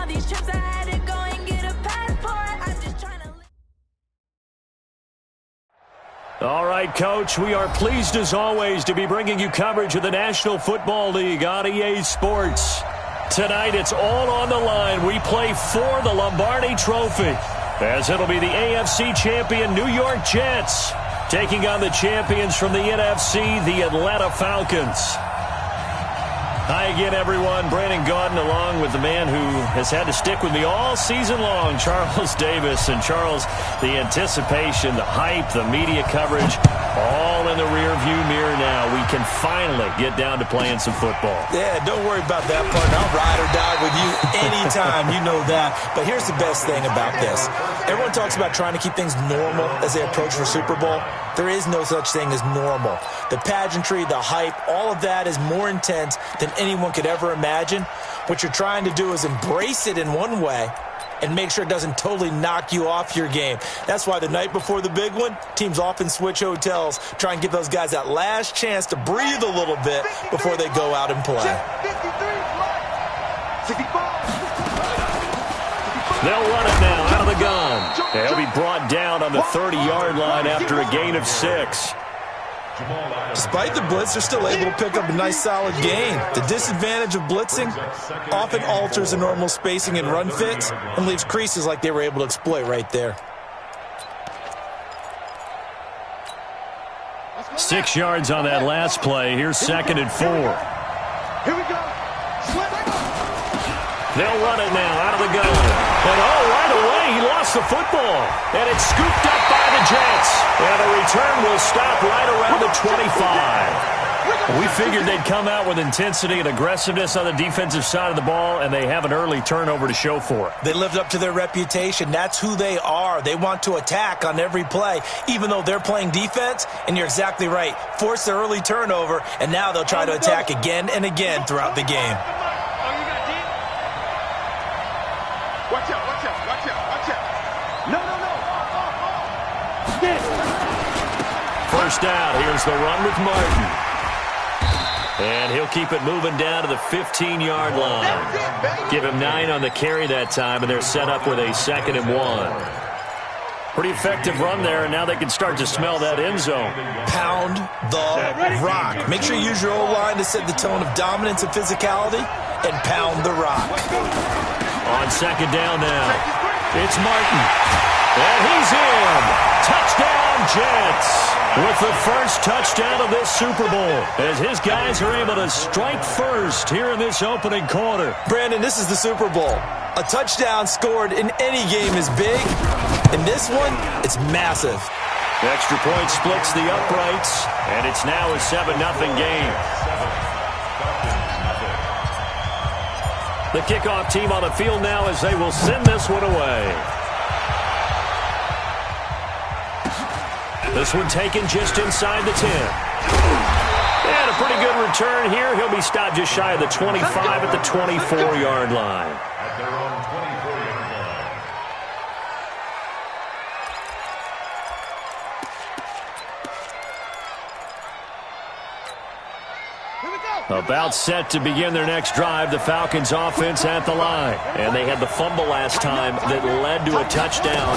all these trips I had to go and get a passport. I'm just trying to... All right, Coach, we are pleased as always to be bringing you coverage of the National Football League on EA Sports. Tonight, it's all on the line. We play for the Lombardi Trophy, as it'll be the AFC champion New York Jets taking on the champions from the NFC, the Atlanta Falcons. Hi again, everyone. Brandon Gaudin along with the man who has had to stick with me all season long, Charles Davis. And Charles, the anticipation, the hype, the media coverage, all in the rear-view mirror now. We can finally get down to playing some football. Yeah, don't worry about that part. I'll ride or die with you anytime. You know that. But here's the best thing about this. Everyone talks about trying to keep things normal as they approach the Super Bowl. There is no such thing as normal. The pageantry, the hype, all of that is more intense than anyone could ever imagine. What you're trying to do is embrace it in one way and make sure it doesn't totally knock you off your game. That's why the night before the big one, teams often switch hotels, try and give those guys that last chance to breathe a little bit before they go out and play. They'll run it now out of the gun. They'll be brought down on the 30-yard line after a gain of 6. Despite the blitz, they're still able to pick up a nice solid gain. The disadvantage of blitzing often alters the normal spacing and run fits and leaves creases like they were able to exploit right there. 6 yards on that last play. Here's 2nd and 4. Here we go. They'll run it now out of the gun. And right away, he lost the football. And it's scooped up by the Jets. And the return will stop right around the 25. We figured they'd come out with intensity and aggressiveness on the defensive side of the ball, and they have an early turnover to show for it. They lived up to their reputation. That's who they are. They want to attack on every play, even though they're playing defense. And you're exactly right. Force the early turnover, and now they'll try to attack again and again throughout the game. Watch out, watch out, watch out, watch out. No. First down, here's the run with Martin. And he'll keep it moving down to the 15-yard line. Give him 9 on the carry that time, and they're set up with a 2nd and 1. Pretty effective run there, and now they can start to smell that end zone. Pound the rock. Make sure you use your O-line to set the tone of dominance and physicality, and pound the rock. On 2nd down now, it's Martin. And he's in. Touchdown, Jets. With the first touchdown of this Super Bowl, as his guys are able to strike first here in this opening quarter. Brandon, this is the Super Bowl. A touchdown scored in any game is big. In this one, it's massive. The extra point splits the uprights, and it's now a 7-0 game. The kickoff team on the field now as they will send this one away. This one taken just inside the 10. And a pretty good return here. He'll be stopped just shy of the 25 at the 24-yard line. About set to begin their next drive, the Falcons offense at the line. And they had the fumble last time that led to a touchdown.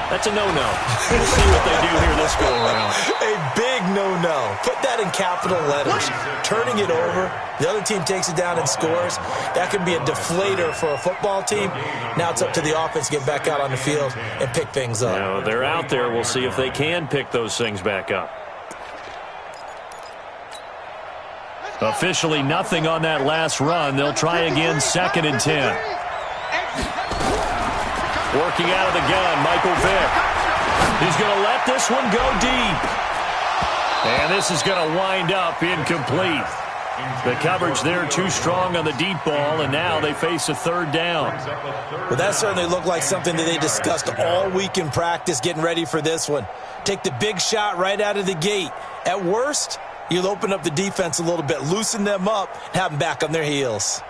That's a no-no. We'll see what they do here this go-around. A big no-no. Put that in capital letters. Turning it over, the other team takes it down and scores. That can be a deflator for a football team. Now it's up to the offense to get back out on the field and pick things up. Now, they're out there. We'll see if they can pick those things back up. Officially nothing on that last run. They'll try again, 2nd and 10. Working out of the gun, Michael Vick. He's going to let this one go deep. And this is going to wind up incomplete. The coverage there too strong on the deep ball, and now they face a 3rd down. Well, that certainly looked like something that they discussed all week in practice getting ready for this one. Take the big shot right out of the gate. At worst, you'll open up the defense a little bit, loosen them up, and have them back on their heels.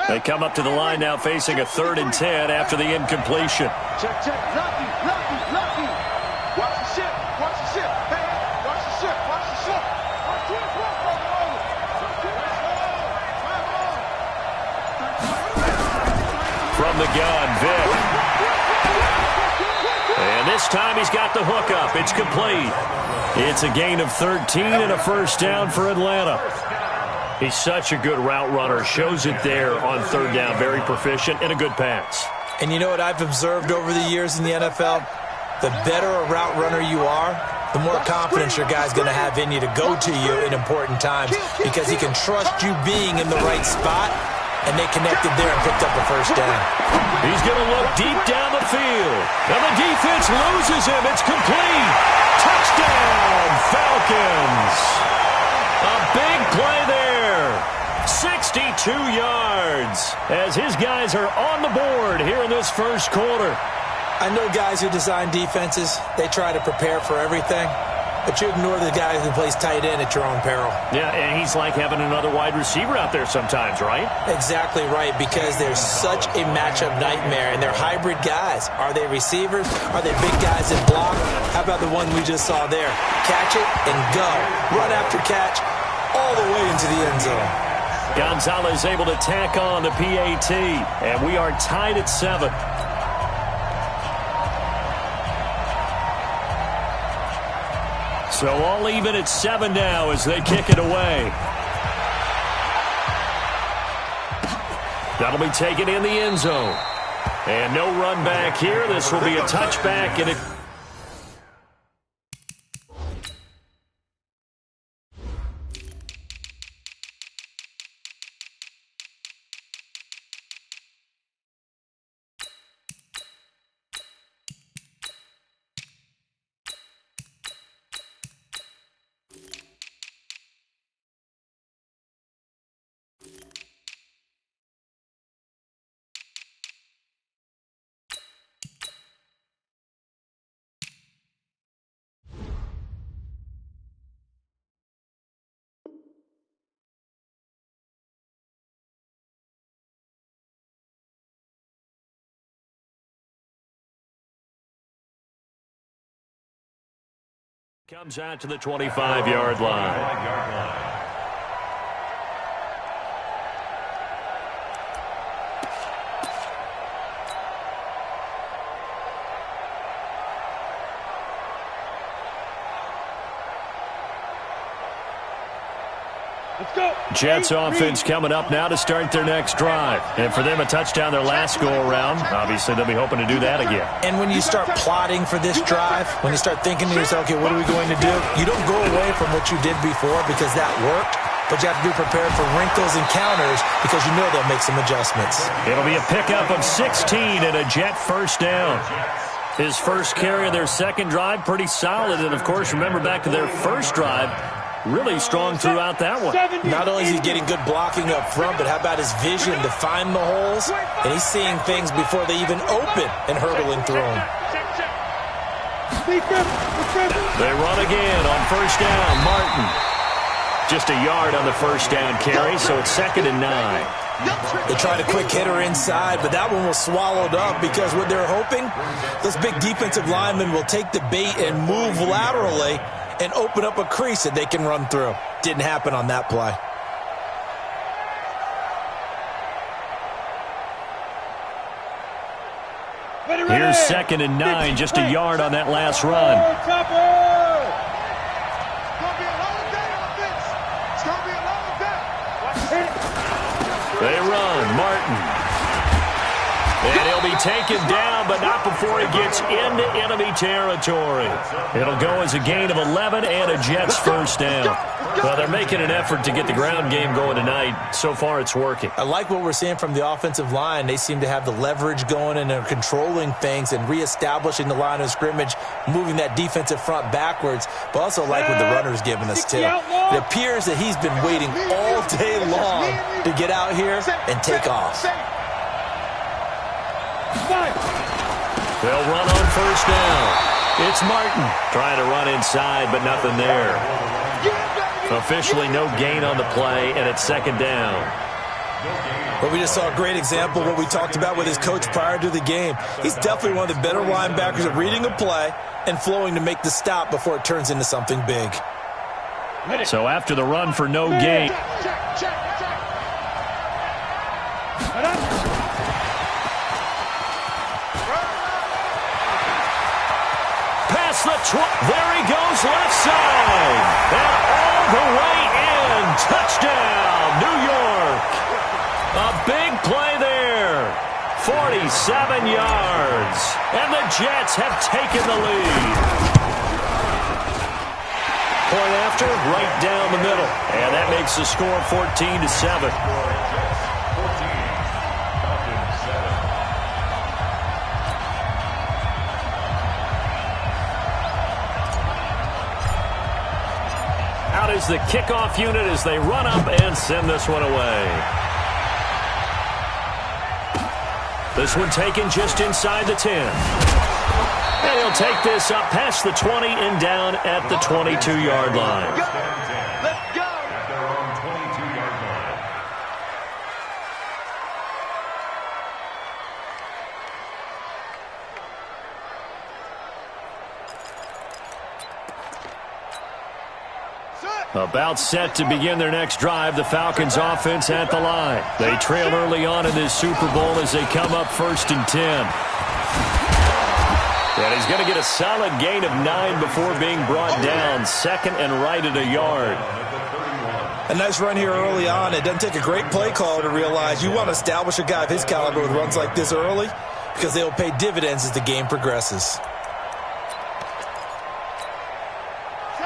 They come up to the line now facing a 3rd and 10 after the incompletion. Check, check. Lucky. Watch the ship. Watch the ship. Hey. This time he's got the hook up. It's complete. It's a gain of 13 and a first down for Atlanta. He's such a good route runner. Shows it there on third down. Very proficient and a good pass. And you know what I've observed over the years in the NFL? The better a route runner you are, the more confidence your guy's going to have in you to go to you in important times because he can trust you being in the right spot, and they connected there and picked up a first down. He's going to look deep down the field. And the defense loses him. It's complete. Touchdown, Falcons. A big play there. 62 yards as his guys are on the board here in this first quarter. I know guys who design defenses, they try to prepare for everything, but you ignore the guy who plays tight end at your own peril. Yeah, and he's like having another wide receiver out there sometimes, right? Exactly right, because they're such a matchup nightmare, and they're hybrid guys. Are they receivers? Are they big guys that block? How about the one we just saw there? Catch it and go. Run after catch all the way into the end zone. Gonzalez able to tack on the PAT, and we are tied at 7. So all even at 7 now as they kick it away. That'll be taken in the end zone. And no run back here. This will be a touchback, and it... Comes out to the 25-yard line. Let's go. Jets offense coming up now to start their next drive. And for them, a touchdown their last go-around. Obviously, they'll be hoping to do that again. And when you start plotting for this drive, when you start thinking to yourself, okay, what are we going to do? You don't go away from what you did before because that worked, but you have to be prepared for wrinkles and counters because you know they'll make some adjustments. It'll be a pickup of 16 and a Jet first down. His first carry of their second drive, pretty solid. And, of course, remember back to their first drive, really strong throughout that one. Not only is he getting good blocking up front, but how about his vision to find the holes? And he's seeing things before they even open and hurdling through them. They run again on first down. Martin. Just a yard on the first down carry, so it's 2nd and 9. They tried a quick hitter inside, but that one was swallowed up because what they're hoping, those big defensive linemen will take the bait and move laterally and open up a crease that they can run through. Didn't happen on that play. Here's 2nd and 9, just a yard on that last run. They run. Martin. And he'll be taken down, but not before he gets into enemy territory. It'll go as a gain of 11 and a Jets first down. Well, they're making an effort to get the ground game going tonight. So far, it's working. I like what we're seeing from the offensive line. They seem to have the leverage going, and they're controlling things and reestablishing the line of scrimmage, moving that defensive front backwards, but also like what the runner's giving us, too. It appears that he's been waiting all day long to get out here and take off. They'll run on first down. It's Martin trying to run inside, but nothing there. Officially no gain on the play, and it's 2nd down. Well, we just saw a great example of what we talked about with his coach prior to the game. He's definitely one of the better linebackers at reading a play and flowing to make the stop before it turns into something big. So after the run for no gain. Across the there he goes left side. And all the way in. Touchdown, New York. A big play there. 47 yards. And the Jets have taken the lead. Point after, right down the middle. And that makes the score 14-7. Out is the kickoff unit as they run up and send this one away. This one taken just inside the 10. And he'll take this up past the 20 and down at the 22-yard line. Let's go. At their own 22-yard line. About set to begin their next drive, the Falcons offense at the line. They trail early on in this Super Bowl as they come up 1st and 10. And he's going to get a solid gain of 9 before being brought down. 2nd and right at a yard. A nice run here early on. It doesn't take a great play caller to realize you want to establish a guy of his caliber with runs like this early because they'll pay dividends as the game progresses.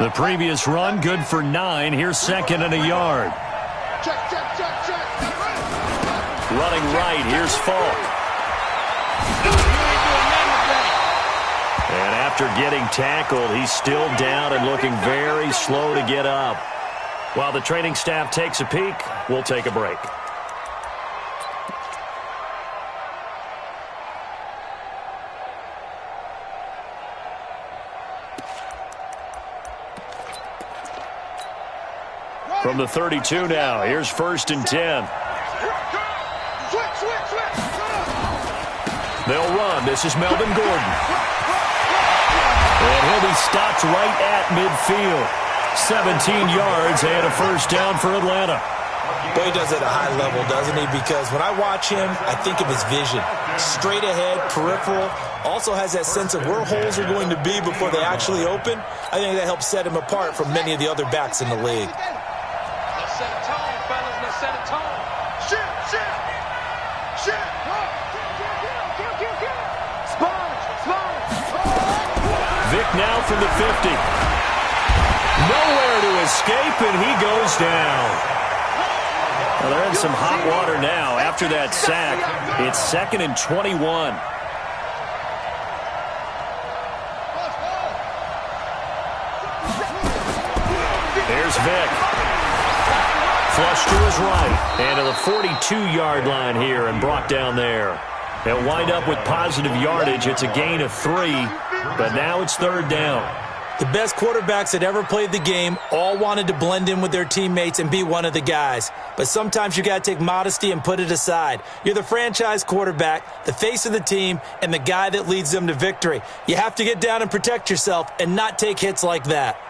The previous run, good for 9. Here's 2nd and a yard. Check. Running right, here's Falk. And after getting tackled, he's still down and looking very slow to get up. While the training staff takes a peek, we'll take a break. From the 32 now, here's 1st and 10. They'll run. This is Melvin Gordon. And he'll be stopped right at midfield. 17 yards and a first down for Atlanta. But he does it at a high level, doesn't he? Because when I watch him, I think of his vision. Straight ahead, peripheral. Also has that sense of where holes are going to be before they actually open. I think that helps set him apart from many of the other backs in the league. Let's set a tone, fellas. Let's set a tone. Shit. Vic now from the 50. Nowhere to escape, and he goes down. Well, they're in some hot water now. After that sack, it's 2nd and 21. There's Vic. Flush to his right. And to the 42-yard line here and brought down there. They'll wind up with positive yardage. It's a gain of 3, but now it's 3rd down. The best quarterbacks that ever played the game all wanted to blend in with their teammates and be one of the guys. But sometimes you got to take modesty and put it aside. You're the franchise quarterback, the face of the team, and the guy that leads them to victory. You have to get down and protect yourself and not take hits like that.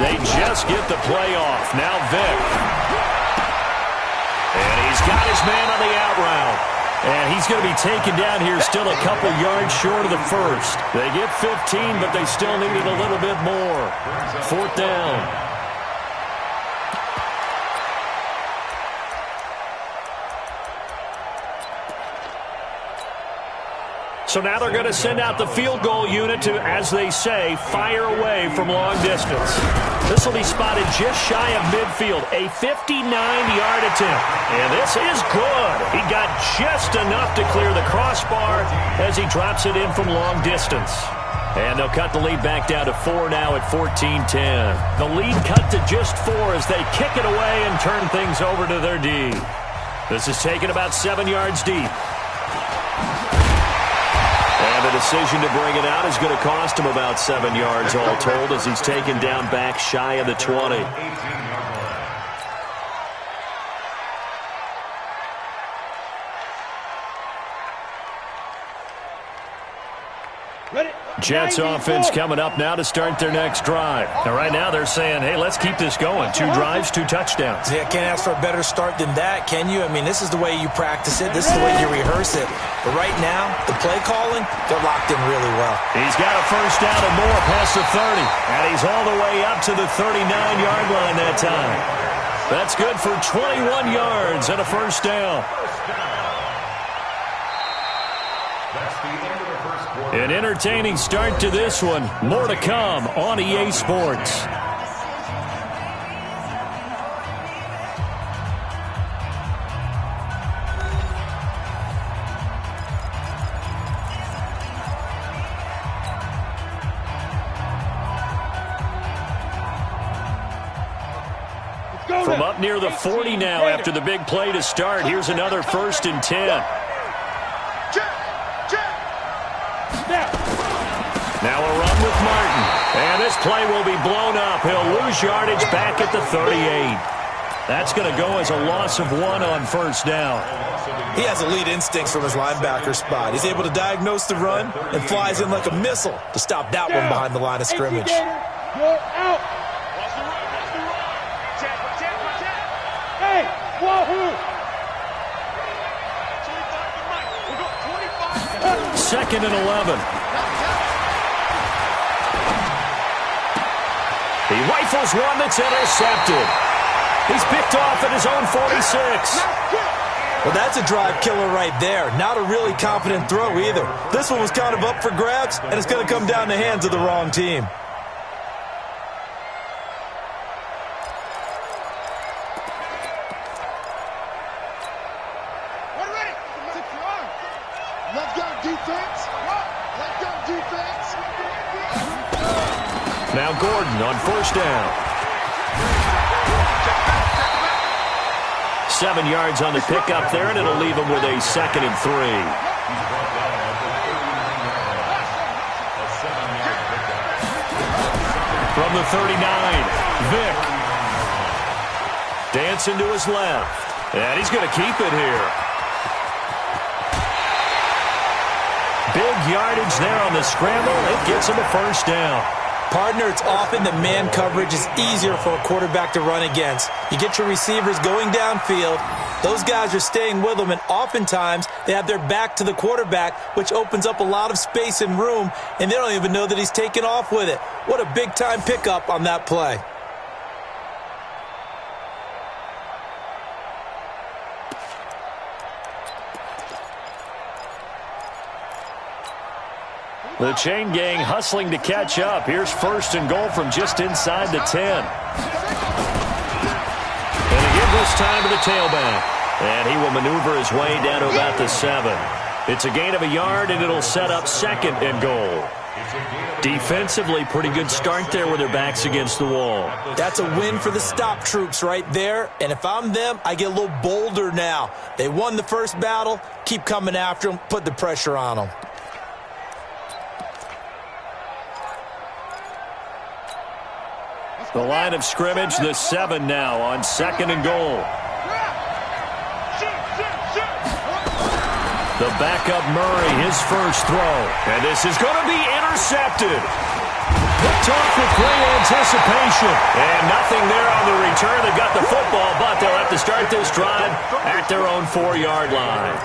They just get the play off. Now Vic. And he's got his man on the out route. And he's going to be taken down here still a couple yards short of the first. They get 15, but they still needed a little bit more. 4th down. So now they're going to send out the field goal unit to, as they say, fire away from long distance. This will be spotted just shy of midfield, a 59-yard attempt. And this is good. He got just enough to clear the crossbar as he drops it in from long distance. And they'll cut the lead back down to 4 now at 14-10. The lead cut to just 4 as they kick it away and turn things over to their D. This is taken about 7 yards deep. And the decision to bring it out is going to cost him about 7 yards all told as he's taken down back shy of the 20. Jets offense coming up now to start their next drive. And right now they're saying, hey, let's keep this going. 2 drives, 2 touchdowns. Yeah, can't ask for a better start than that, can you? I mean, this is the way you practice it. This is the way you rehearse it. But right now, the play calling, they're locked in really well. He's got a first down and more past the 30. And he's all the way up to the 39-yard line that time. That's good for 21 yards and a first down. An entertaining start to this one. More to come on EA Sports. From up near the 40 now after the big play to start. Here's another 1st and 10. Now a run with Martin. And this play will be blown up. He'll lose yardage back at the 38. That's going to go as a loss of 1 on first down. He has elite instincts from his linebacker spot. He's able to diagnose the run and flies in like a missile to stop that one behind the line of scrimmage. You're out. Hey, wahoo! 2nd and 11. He rifles one that's intercepted. He's picked off at his own 46. Well, that's a drive killer right there. Not a really confident throw either. This one was kind of up for grabs, and it's going to come down the hands of the wrong team. Now Gordon on first down. 7 yards on the pickup there, and it'll leave him with a 2nd and 3. From the 39, Vick. Dancing to his left. And he's going to keep it here. Big yardage there on the scramble. It gets him a first down. Partner, it's often that man coverage is easier for a quarterback to run against. You get your receivers going downfield. Those guys are staying with them, and oftentimes they have their back to the quarterback, which opens up a lot of space and room, and they don't even know that he's taken off with it. What a big-time pickup on that play. The chain gang hustling to catch up. Here's 1st and goal from just inside the 10. And again this time to the tailback. And he will maneuver his way down to about the 7. It's a gain of a yard, and it'll set up 2nd and goal. Defensively, pretty good start there with their backs against the wall. That's a win for the stop troops right there. And if I'm them, I get a little bolder now. They won the first battle. Keep coming after them. Put the pressure on them. The line of scrimmage, the 7 now on 2nd and goal. The backup Murray, his first throw. And this is going to be intercepted. Picked off with great anticipation. And nothing there on the return. They got the football, but they'll have to start this drive at their own 4-yard line.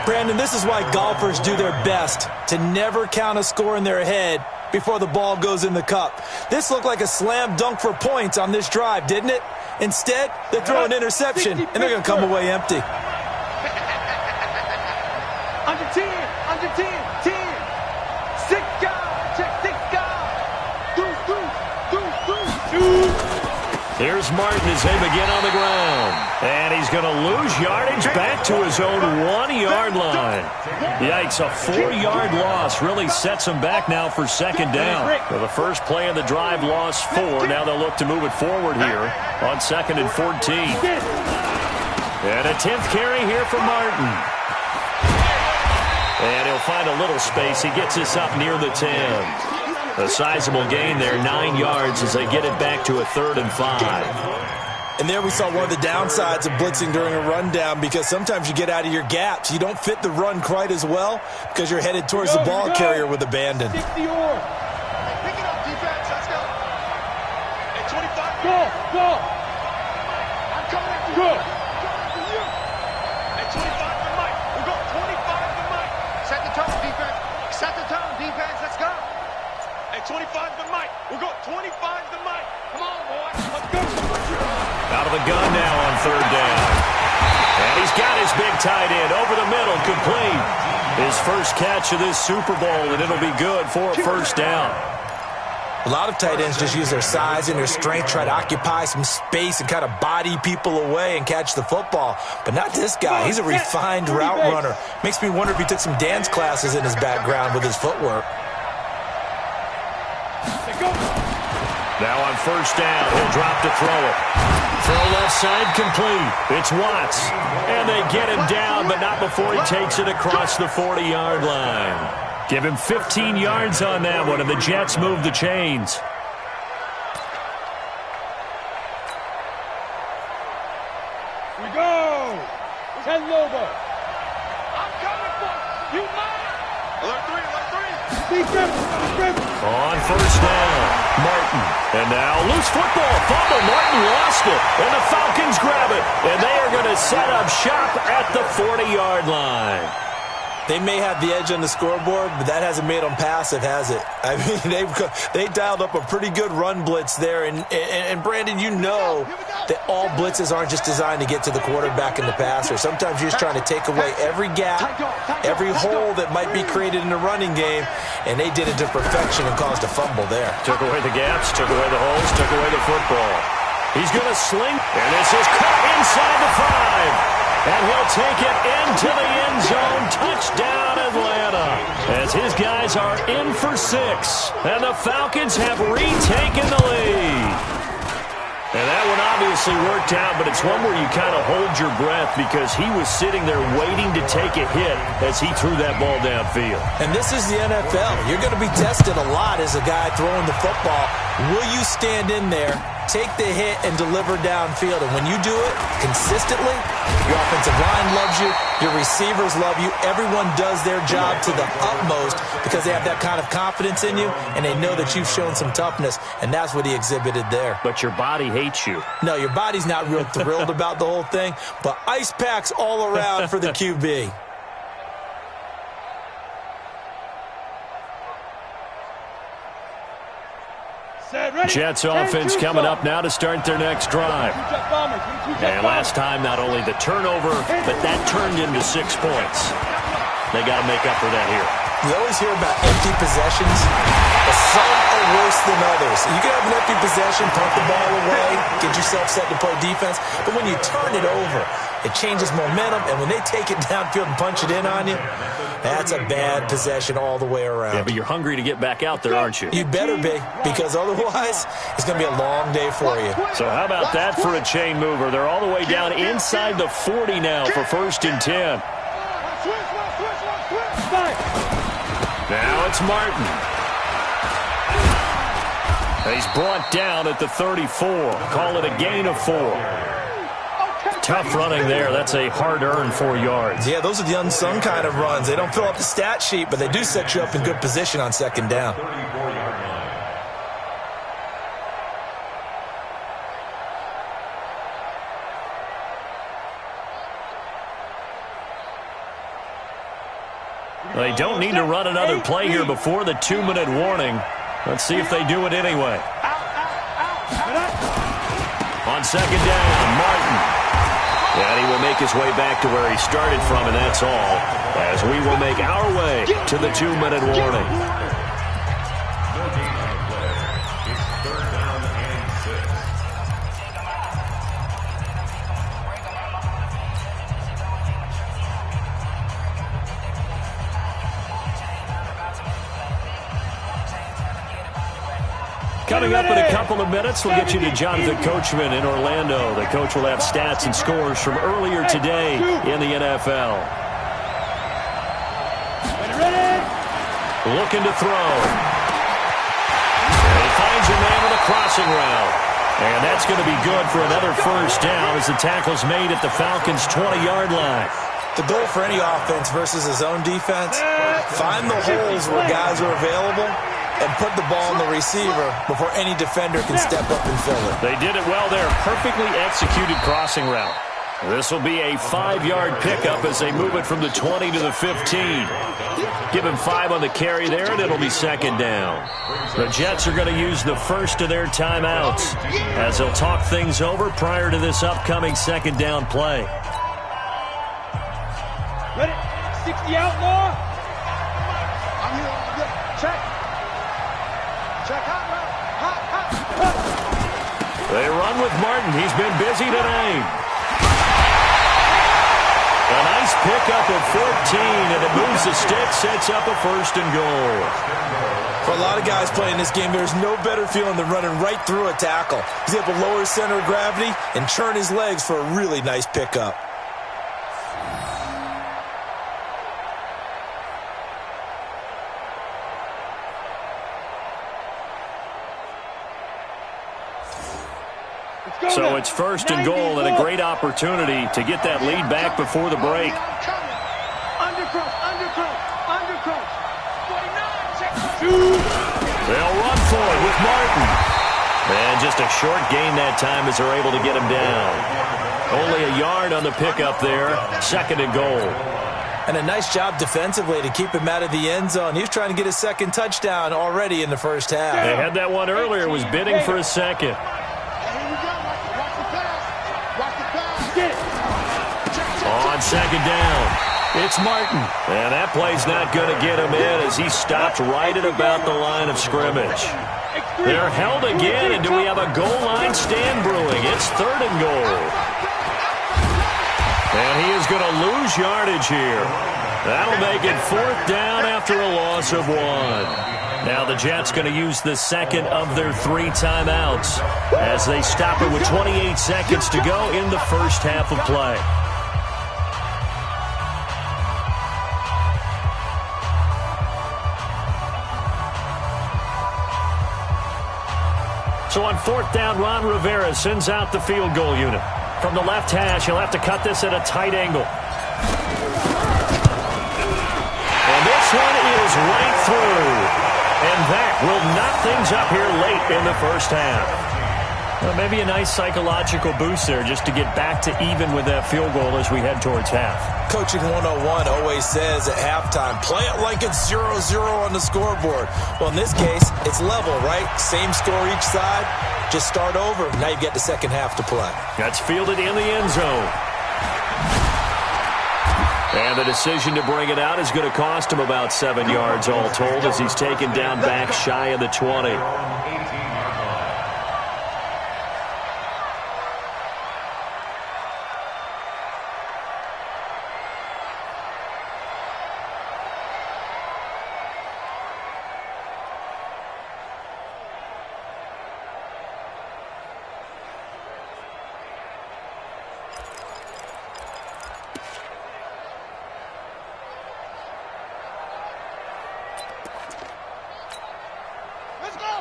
Brandon, this is why golfers do their best to never count a score in their head before the ball goes in the cup. This looked like a slam dunk for points on this drive, didn't it? Instead, they throw an interception, and they're going to come away empty. Under 10, 10. 6 guys, check 6 guys. Through. Here's Martin as they begin on the ground. And he's going to lose yardage back to his own 1-yard line. Yikes, a 4-yard loss really sets him back now for 2nd down. So the first play of the drive lost 4. Now they'll look to move it forward here on 2nd and 14. And a 10th carry here for Martin. And he'll find a little space. He gets this up near the 10. A sizable gain there, 9 yards as they get it back to a 3rd and 5. And there we saw one of the downsides of blitzing during a rundown, because sometimes you get out of your gaps. You don't fit the run quite as well because you're headed towards the ball carrier with abandon. 60 or. Pick it up, defense. Let's go. At 25. Go. I'm coming after you. At 25 to Mike. We'll go 25 to Mike. Set the tone, defense. Set the tone, defense. Let's go. At 25 to Mike. We'll go 25 to Mike. Come on, boy. Let's go. Out of the gun now on third down. And he's got his big tight end over the middle, complete. His first catch of this Super Bowl, and it'll be good for a first down. A lot of tight ends just use their size and their strength, try to occupy some space and kind of body people away and catch the football. But not this guy. He's a refined route runner. Makes me wonder if he took some dance classes in his background with his footwork. Now on first down, he'll drop to throw it. Throw left side, complete. It's Watts. And they get him down, but not before he takes it across the 40-yard line. Give him 15 yards on that one, and the Jets move the chains. We go. 10 Lobo. I'm coming for you. Alert 3. On first down, Martin. And now loose football. Fumble. Martin lost it. And the Falcons grab it. And they are going to set up shop at the 40-yard line. They may have the edge on the scoreboard, but that hasn't made them passive, has it? I mean, they dialed up a pretty good run blitz there. And Brandon, you know that all blitzes aren't just designed to get to the quarterback and the passer. Sometimes you're just trying to take away every gap, every hole that might be created in the running game, and they did it to perfection and caused a fumble there. Took away the gaps, took away the holes, took away the football. He's going to sling, and this is caught inside the 5. And he'll take it into the end zone. Touchdown, Atlanta. As his guys are in for 6. And the Falcons have retaken the lead. And that one obviously worked out, but it's one where you kind of hold your breath because he was sitting there waiting to take a hit as he threw that ball downfield. And this is the NFL. You're going to be tested a lot as a guy throwing the football. Will you stand in there, take the hit, and deliver downfield? And when you do it consistently, your offensive line loves you, your receivers love you, everyone does their job to the utmost because they have that kind of confidence in you, and they know that you've shown some toughness, and that's what he exhibited there. But your body hates you. No, your body's not real thrilled about the whole thing, but ice packs all around for the QB. Jets offense coming up now to start their next drive. And last time, not only the turnover, but that turned into 6 points. They got to make up for that here. You always hear about empty possessions, but some are worse than others. You can have an empty possession, punt the ball away, get yourself set to play defense, but when you turn it over, it changes momentum, and when they take it downfield and punch it in on you, that's a bad possession all the way around. Yeah, but you're hungry to get back out there, aren't you? You better be, because otherwise, it's going to be a long day for you. So how about that for a chain mover? They're all the way down inside the 40 now for 1st and 10. Now it's Martin. He's brought down at the 34. Call it a gain of 4. Tough running there. That's a hard-earned 4 yards. Yeah, those are the unsung kind of runs. They don't fill up the stat sheet, but they do set you up in good position on 2nd down. They don't need to run another play here before the 2-minute warning. Let's see if they do it anyway. On 2nd down, Martin. And he will make his way back to where he started from, and that's all, as we will make our way to the 2-minute warning. Coming up in a couple of minutes, we'll get you to Jonathan Coachman in Orlando. The coach will have stats and scores from earlier today in the NFL. Looking to throw. And he finds a man with a crossing route. And that's going to be good for another first down as the tackle's made at the Falcons' 20-yard line. The goal for any offense versus his own defense, find the holes where guys are available and put the ball on the receiver before any defender can step up and fill it. They did it well there. Perfectly executed crossing route. This will be a 5-yard pickup as they move it from the 20 to the 15. Give him 5 on the carry there, and it'll be second down. The Jets are going to use the first of their timeouts as they'll talk things over prior to this upcoming second down play. Ready? 60 outlaw. I'm here. Check. Check hot route. Hot. They run with Martin. He's been busy tonight. A nice pickup of 14, and it moves the stick, sets up a first and goal. For a lot of guys playing this game, there's no better feeling than running right through a tackle. He's able to lower his center of gravity and churn his legs for a really nice pickup. So it's first and goal and a great opportunity to get that lead back before the break. They'll run for it with Martin. And just a short gain that time as they're able to get him down. Only a yard on the pickup there. Second and goal. And a nice job defensively to keep him out of the end zone. He was trying to get his second touchdown already in the first half. They had that one earlier, was bidding for a second. On second down, it's Martin. And that play's not going to get him in as he stopped right at about the line of scrimmage. They're held again, and do we have a goal line stand brewing? It's third and goal. And he is going to lose yardage here. That'll make it fourth down after a loss of 1. Now the Jets going to use the second of their 3 timeouts as they stop it with 28 seconds to go in the first half of play. So on fourth down, Ron Rivera sends out the field goal unit. From the left hash, he'll have to cut this at a tight angle. And this one is right through. And that will knock things up here late in the first half. Well, maybe a nice psychological boost there just to get back to even with that field goal as we head towards half. Coaching 101 always says at halftime, play it like it's 0-0 on the scoreboard. Well, in this case, it's level, right? Same score each side. Just start over. Now you get the second half to play. That's fielded in the end zone. And the decision to bring it out is going to cost him about 7 yards all told as he's taken down back shy of the 20.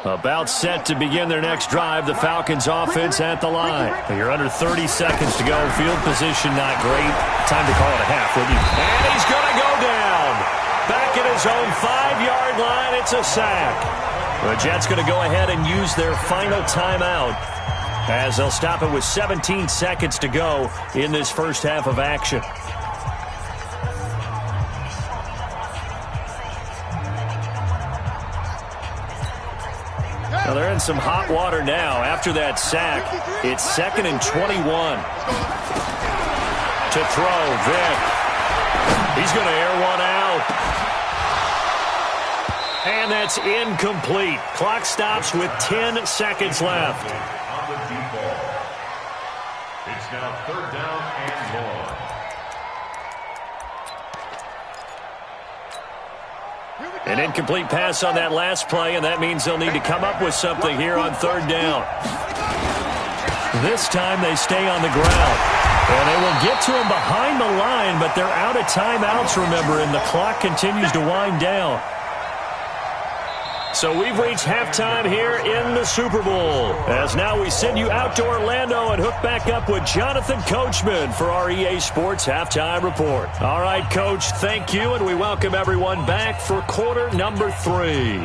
About set to begin their next drive, the Falcons offense at the line. You're under 30 seconds to go. Field position not great. Time to call it a half, wouldn't you? And he's going to go down. Back at his own 5-yard line, it's a sack. The Jets going to go ahead and use their final timeout as they'll stop it with 17 seconds to go in this first half of action. Now they're in some hot water now. After that sack, it's 2nd and 21. To throw, Vick. He's going to air one out. And that's incomplete. Clock stops with 10 seconds left. On the deep ball. It's now third down and long. An incomplete pass on that last play, and that means they'll need to come up with something here on third down. This time they stay on the ground. And they will get to him behind the line, but they're out of timeouts, remember, and the clock continues to wind down. So we've reached halftime here in the Super Bowl. As now we send you out to Orlando and hook back up with Jonathan Coachman for our EA Sports Halftime Report. All right, Coach, thank you, and we welcome everyone back for quarter number 3.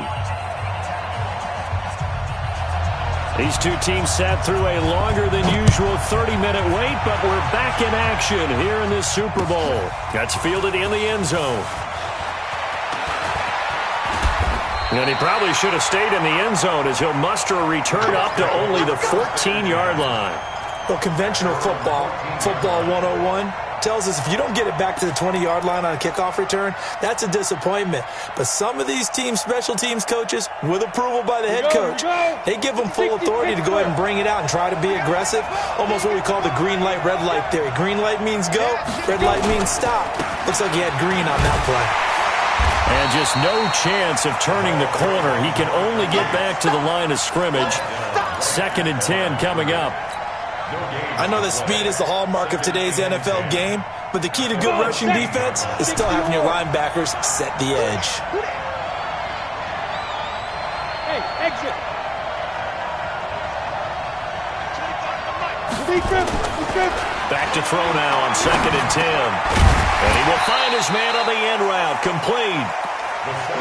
These two teams sat through a longer than usual 30-minute wait, but we're back in action here in this Super Bowl. Gets fielded in the end zone. And he probably should have stayed in the end zone as he'll muster a return up to only the 14-yard line. Well, conventional football 101, tells us if you don't get it back to the 20-yard line on a kickoff return, that's a disappointment. But some of these teams, special teams coaches, with approval by the head coach, they give them full authority to go ahead and bring it out and try to be aggressive. Almost what we call the green light, red light theory. Green light means go, red light means stop. Looks like he had green on that play. And just no chance of turning the corner. He can only get back to the line of scrimmage. 2nd and 10 coming up. I know that speed is the hallmark of today's NFL game, but the key to good rushing defense is still having your linebackers set the edge. Hey, exit. Back to throw now on 2nd and 10. And he will find his man on the end route. Complete.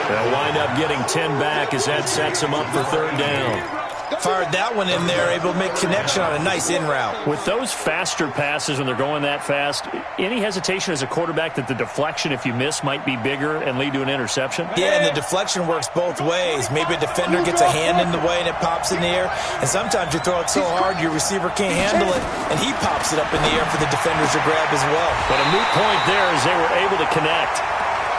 They'll wind up getting 10 back as that sets him up for 3rd down. Fired that one in there, able to make connection on a nice in route. With those faster passes when they're going that fast, any hesitation as a quarterback that the deflection, if you miss, might be bigger and lead to an interception? Yeah, and the deflection works both ways. Maybe a defender gets a hand in the way and it pops in the air. And sometimes you throw it so hard your receiver can't handle it, and he pops it up in the air for the defenders to grab as well. But a moot point there as they were able to connect.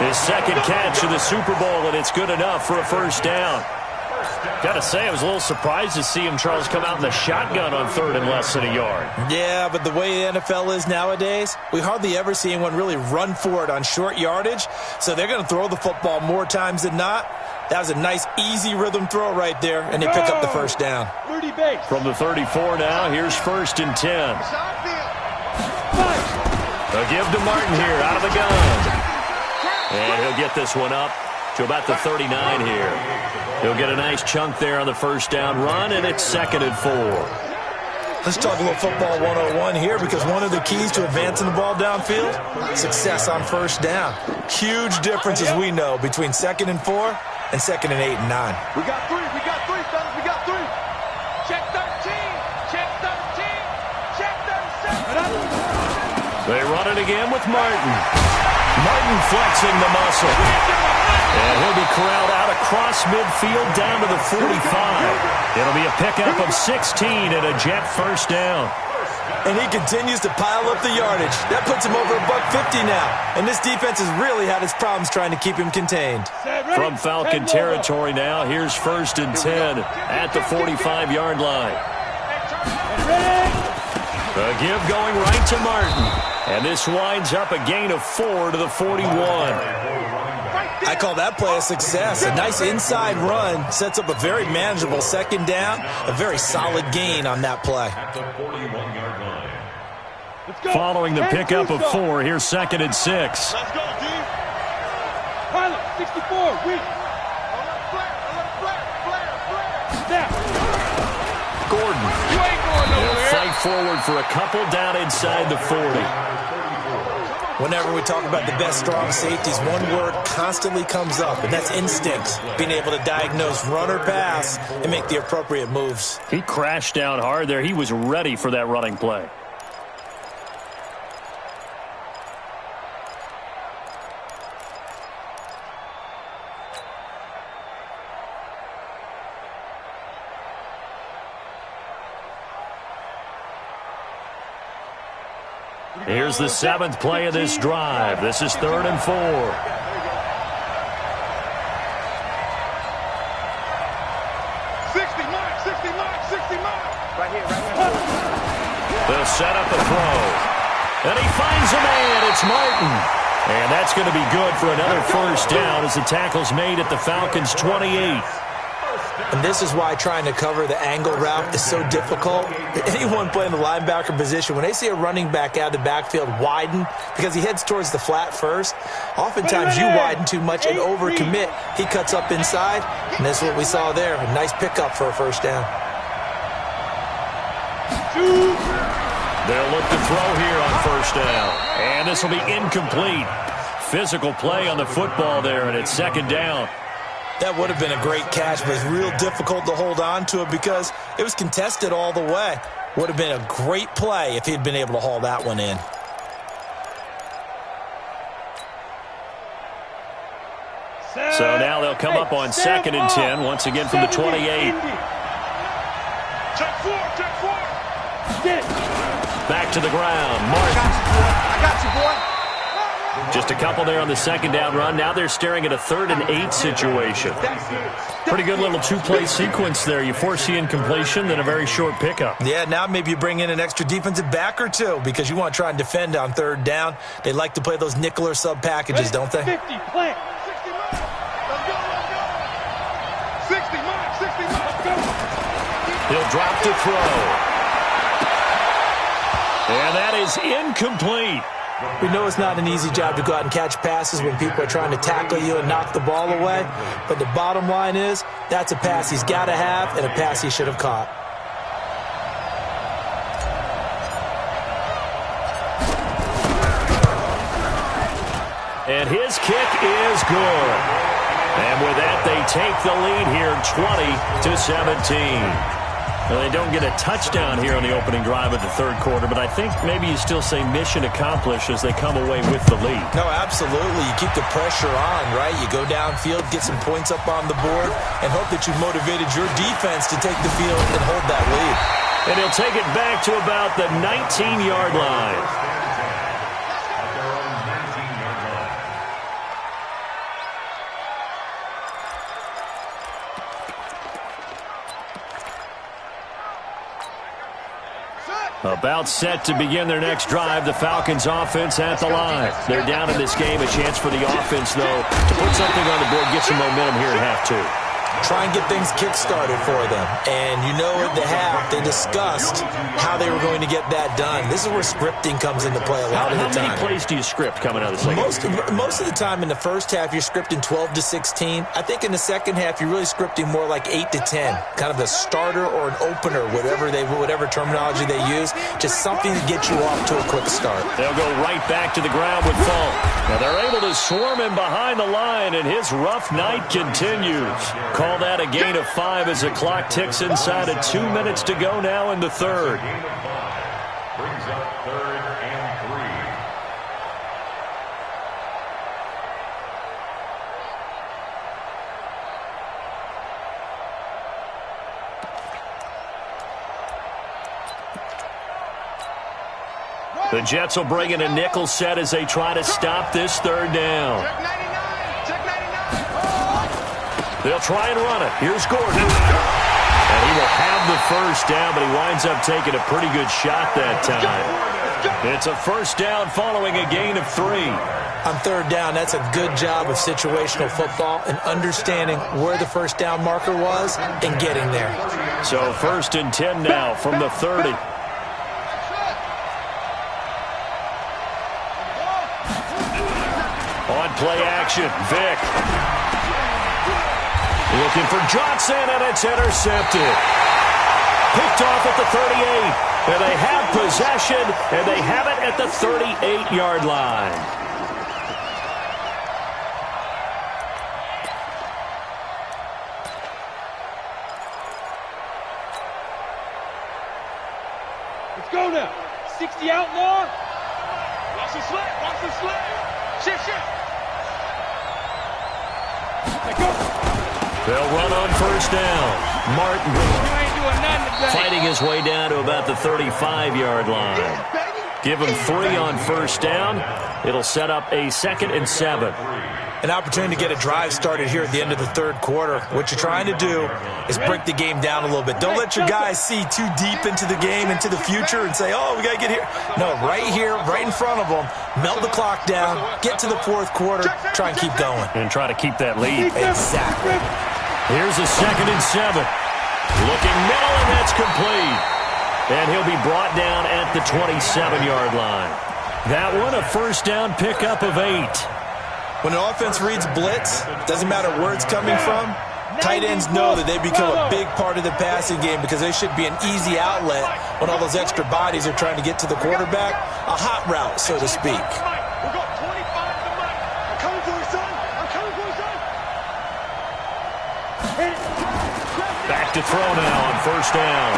His 2nd catch of the Super Bowl, and it's good enough for a 1st down. Got to say, I was a little surprised to see him, Charles, come out in the shotgun on 3rd and less than a yard. Yeah, but the way the NFL is nowadays, we hardly ever see anyone really run for it on short yardage. So they're going to throw the football more times than not. That was a nice, easy rhythm throw right there, and they pick up the 1st down. From the 34 now, here's 1st and 10. A give to Martin here, out of the gun. And he'll get this one up to about the 39 here. He'll get a nice chunk there on the 1st down run, and it's 2nd and 4. Let's talk a little football 101 here, because one of the keys to advancing the ball downfield, success on 1st down. Huge difference, as we know, between 2nd and 4 and 2nd and 8 and 9. We got 3, fellas, we got 3. Check 13, check 13, check 37. They run it again with Martin. Martin flexing the muscle. And he'll be corralled out across midfield down to the 45. It'll be a pickup of 16 and a jet 1st down. And he continues to pile up the yardage. That puts him over $150 now. And this defense has really had its problems trying to keep him contained. From Falcon territory now, here's 1st and 10 at the 45-yard line. A give going right to Martin. And this winds up a gain of 4 to the 41. I call that play a success. A nice inside run sets up a very manageable 2nd down. A very solid gain on that play. Following the pickup of 4, here's 2nd and 6. Let's go, D. Pilot, 64, weak. Gordon. You ain't going nowhere. They'll fight forward for a couple down inside the 40. Whenever we talk about the best strong safeties, one word constantly comes up, and that's instinct. Being able to diagnose run or pass and make the appropriate moves. He crashed down hard there. He was ready for that running play. Here's the 7th play of this drive. This is 3rd and 4. 60 miles. Right here. They'll set up a throw. And he finds a man. It's Martin. And that's going to be good for another 1st down as the tackle's made at the Falcons' 28. And this is why trying to cover the angle route is so difficult. Anyone playing the linebacker position, when they see a running back out of the backfield widen because he heads towards the flat first, oftentimes you widen too much and overcommit. He cuts up inside, and this is what we saw there. A nice pickup for a first down. They'll look to throw here on first down. And this will be incomplete. Physical play on the football there, and it's second down. That would have been a great catch, but it's real difficult to hold on to it because it was contested all the way. Would have been a great play if he'd been able to haul that one in. So now they'll come up on 2nd and 10, once again from the 28. Check four. Back to the ground. Martin. I got you, boy. Just a couple there on the second down run. Now they're staring at a 3rd and 8 situation. Pretty good little two-play sequence there. You force the incompletion, then a very short pickup. Yeah, now maybe you bring in an extra defensive back or two because you want to try and defend on 3rd down. They like to play those nickel or sub packages, don't they? 50, plant. 60 miles. Let's go. 60 miles, let's go. He'll drop to throw. And that is incomplete. We know it's not an easy job to go out and catch passes when people are trying to tackle you and knock the ball away. But the bottom line is, that's a pass he's got to have and a pass he should have caught. And his kick is good. And with that, they take the lead here 20-17. Well, they don't get a touchdown here on the opening drive of the 3rd quarter, but I think maybe you still say mission accomplished as they come away with the lead. No, absolutely. You keep the pressure on, right? You go downfield, get some points up on the board, and hope that you've motivated your defense to take the field and hold that lead. And he'll take it back to about the 19-yard line. About set to begin their next drive, the Falcons offense at the line. They're down in this game. A chance for the offense, though, to put something on the board, get some momentum here at half 2. Try and get things kick-started for them. And you know at the half, they discussed how they were going to get that done. This is where scripting comes into play a lot of the time. How many plays do you script coming out of the second? Most of the time in the first half, you're scripting 12 to 16. I think in the second half, you're really scripting more like 8 to 10. Kind of a starter or an opener, whatever terminology they use. Just something to get you off to a quick start. They'll go right back to the ground with Funk. Now they're able to swarm him behind the line, and his rough night continues. Call that a gain of 5 as the clock ticks inside of 2 minutes to go now in the 3rd. Brings up 3rd and 3. The Jets will bring in a nickel set as they try to stop this 3rd down. They'll try and run it. Here's Gordon. And he will have the first down, but he winds up taking a pretty good shot that time. It's a first down following a gain of 3. On 3rd down, that's a good job of situational football and understanding where the first down marker was and getting there. So 1st and 10 now from the 30. On play action, Vick. Looking for Johnson, and it's intercepted. Picked off at the 38. And they have possession, and they have it at the 38-yard line. Let's go now. 60 outlaw. Watch the slant. Shift. Let go. They'll run on first down. Martin fighting his way down to about the 35-yard line. Give him 3 on first down. It'll set up a 2nd and 7. An opportunity to get a drive started here at the end of the 3rd quarter. What you're trying to do is break the game down a little bit. Don't let your guys see too deep into the game, into the future, and say, oh, we got to get here. No, right here, right in front of them, melt the clock down, get to the 4th quarter, try and keep going. And try to keep that lead. Exactly. Here's a 2nd and 7. Looking middle, and that's complete. And he'll be brought down at the 27-yard line. That one, a first down pickup of 8. When an offense reads blitz, doesn't matter where it's coming from, tight ends know that they become a big part of the passing game because they should be an easy outlet when all those extra bodies are trying to get to the quarterback. A hot route, so to speak. We've got 25 to Mike. I'm coming for you, son. I'm coming for you, son. Back to throw now on first down.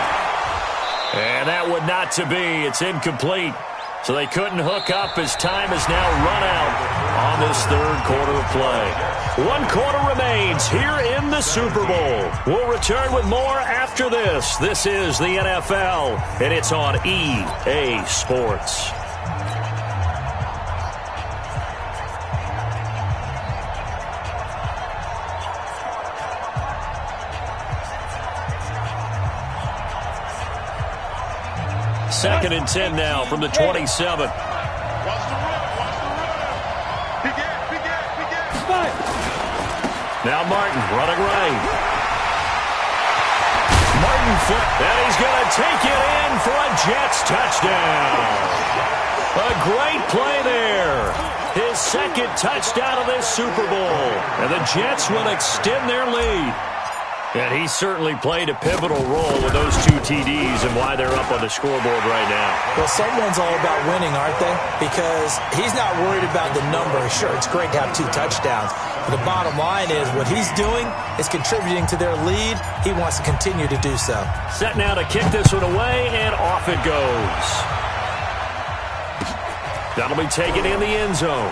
And that would not to be. It's incomplete. So they couldn't hook up as time has now run out on this third quarter of play. 1 quarter remains here in the Super Bowl. We'll return with more after this. This is the NFL, and it's on EA Sports. Second and 10 now from the 27. Watch the run. Begin. Now Martin running right. Martin flip, and he's going to take it in for a Jets touchdown. A great play there. His 2nd touchdown of this Super Bowl. And the Jets will extend their lead. And he certainly played a pivotal role with those 2 TDs and why they're up on the scoreboard right now. Well, someone's all about winning, aren't they? Because he's not worried about the number. Sure, it's great to have 2 touchdowns. But the bottom line is what he's doing is contributing to their lead. He wants to continue to do so. Set now to kick this one away, and off it goes. That'll be taken in the end zone.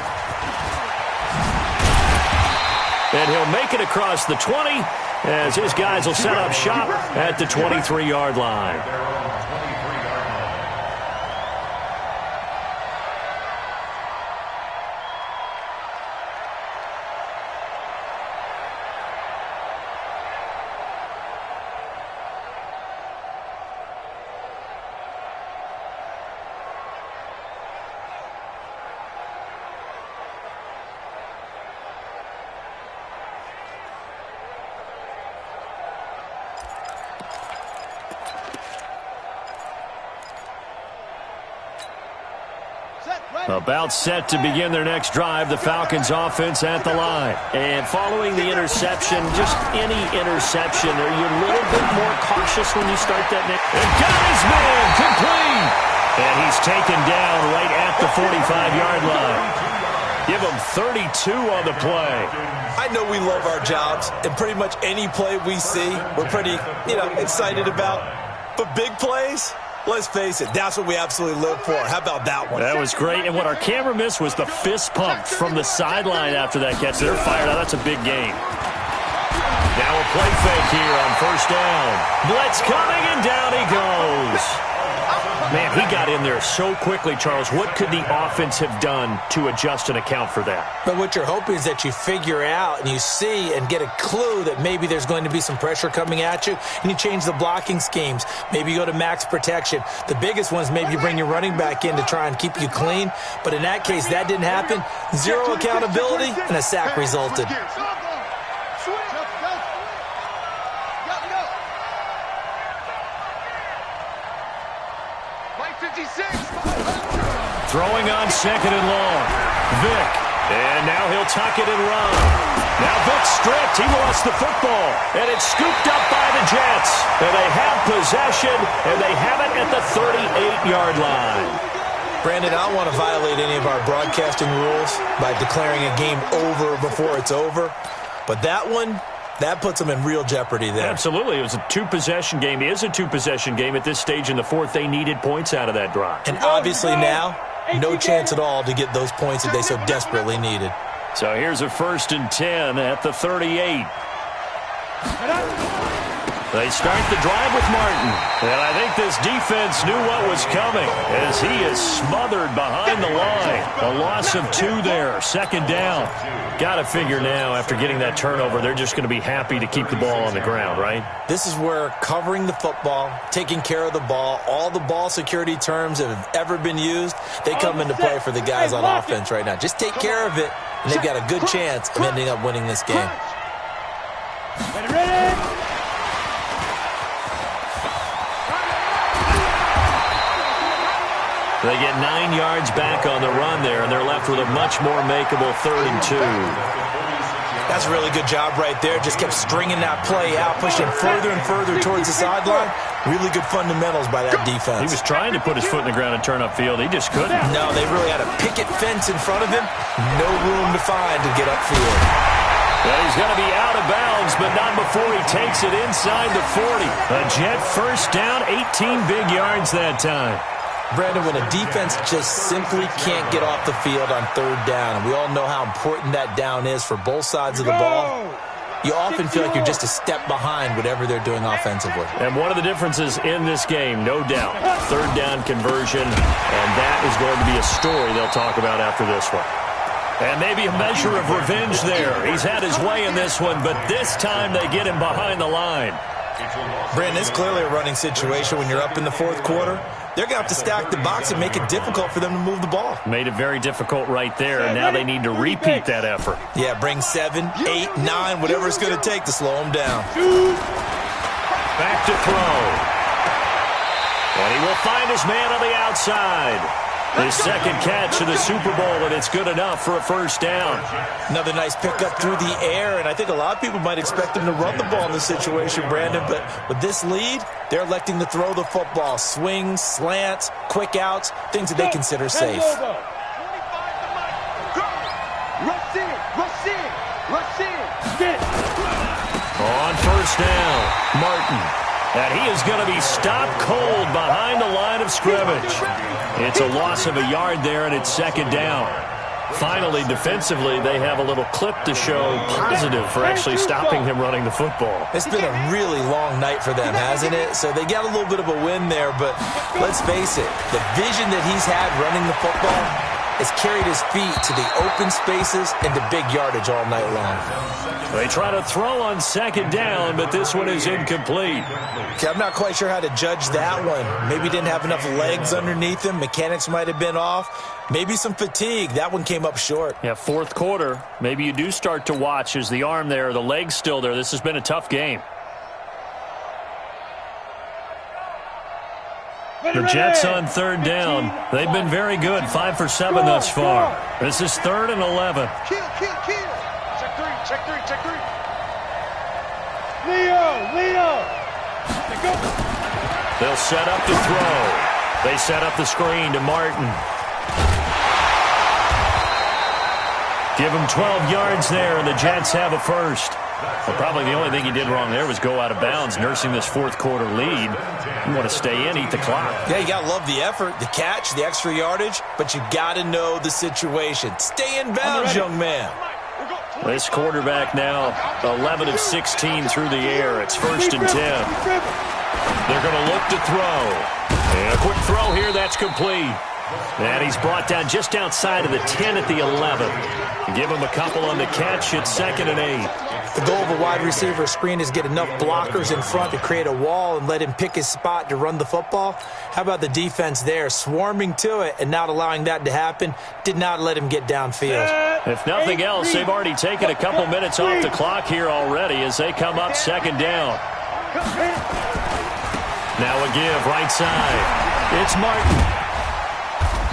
And he'll make it across the 20 as his guys will set up shop at the 23-yard line. About set to begin their next drive, the Falcons offense at the line. And following the interception, just any interception, are you a little bit more cautious when you start that next? And got his man complete! And he's taken down right at the 45-yard line. Give him 32 on the play. I know we love our jobs, and pretty much any play we see, we're pretty, excited about. But big plays? Let's face it, that's what we absolutely live for. How about that one? That was great. And what our camera missed was the fist pump from the sideline after that catch. They're fired out. That's a big game. Now a play fake here on first down. Blitz coming, and down he goes. Man, he got in there so quickly, Charles. What could the offense have done to adjust and account for that? But what you're hoping is that you figure out and you see and get a clue that maybe there's going to be some pressure coming at you, and you change the blocking schemes. Maybe you go to max protection. The biggest one is maybe you bring your running back in to try and keep you clean. But in that case, that didn't happen. Zero accountability, and a sack resulted. Throwing on 2nd and long. Vick. And now he'll tuck it and run. Now Vick stripped. He lost the football. And it's scooped up by the Jets. And they have possession, and they have it at the 38-yard line. Brandon, I don't want to violate any of our broadcasting rules by declaring a game over before it's over. But that one, that puts them in real jeopardy there. Absolutely. It was a 2-possession game. It is a 2-possession game at this stage in the fourth. They needed points out of that drive. And obviously now, no chance at all to get those points that they so desperately needed. So here's a 1st and 10 at the 38. They start the drive with Martin. And I think this defense knew what was coming as he is smothered behind the line. A loss of 2 there. 2nd down. Got to figure now, after getting that turnover, they're just going to be happy to keep the ball on the ground, right? This is where covering the football, taking care of the ball, all the ball security terms that have ever been used, they come into play for the guys on offense right now. Just take care of it, and they've got a good chance of ending up winning this game. They get 9 yards back on the run there, and they're left with a much more makeable 3rd and 2. That's a really good job right there. Just kept stringing that play out, pushing further and further towards the sideline. Really good fundamentals by that defense. He was trying to put his foot in the ground and turn upfield. He just couldn't. No, they really had a picket fence in front of him. No room to find to get upfield. Well, he's going to be out of bounds, but not before he takes it inside the 40. A Jet first down, 18 big yards that time. Brandon, when a defense just simply can't get off the field on 3rd down, and we all know how important that down is for both sides of the ball, you often feel like you're just a step behind whatever they're doing offensively. And one of the differences in this game, no doubt, 3rd down conversion, and that is going to be a story they'll talk about after this one. And maybe a measure of revenge there. He's had his way in this one, but this time they get him behind the line. Brandon, it's clearly a running situation when you're up in the 4th quarter. They're going to have to stack the box and make it difficult for them to move the ball. Made it very difficult right there, and now they need to repeat that effort. Yeah, bring 7, 8, 9, whatever it's going to take to slow them down. Back to throw. And he will find his man on the outside. His 2nd catch of the Super Bowl, and it's good enough for a 1st down. Another nice pickup through the air, and I think a lot of people might expect him to run the ball in this situation, Brandon, but with this lead, they're electing to throw the football. Swings, slants, quick outs, things that they consider safe. Rush in. On 1st down, Martin. And he is going to be stopped cold behind the line of scrimmage. It's a loss of a yard there, and it's 2nd down. Finally, defensively, they have a little clip to show positive for actually stopping him running the football. It's been a really long night for them, hasn't it? So they got a little bit of a win there, but let's face it, the vision that he's had running the football has carried his feet to the open spaces and to big yardage all night long. They try to throw on 2nd down, but this one is incomplete. Okay, I'm not quite sure how to judge that one. Maybe didn't have enough legs underneath him. Mechanics might have been off. Maybe some fatigue. That one came up short. Yeah, 4th quarter. Maybe you do start to watch as the arm there, the leg's still there. This has been a tough game. The Jets on 3rd down. They've been very good, 5 for 7 thus far. This is 3rd and 11. Kill. Check three. Leo. They'll set up to throw. They set up the screen to Martin. Give him 12 yards there, and the Jets have a 1st. Well, probably the only thing he did wrong there was go out of bounds, nursing this 4th quarter lead. You want to stay in, eat the clock. Yeah, you got to love the effort, the catch, the extra yardage, but you got to know the situation. Stay in bounds, young man. This quarterback now 11 of 16 through the air. It's 1st and 10. They're going to look to throw. And a quick throw here, that's complete. And he's brought down just outside of the 10 at the 11. Give him a couple on the catch. It's 2nd and 8. The goal of a wide receiver screen is get enough blockers in front to create a wall and let him pick his spot to run the football. How about the defense there, swarming to it and not allowing that to happen? Did not let him get downfield. If nothing else, they've already taken a couple minutes off the clock here already as they come up 2nd down. Now a give right side. It's Martin.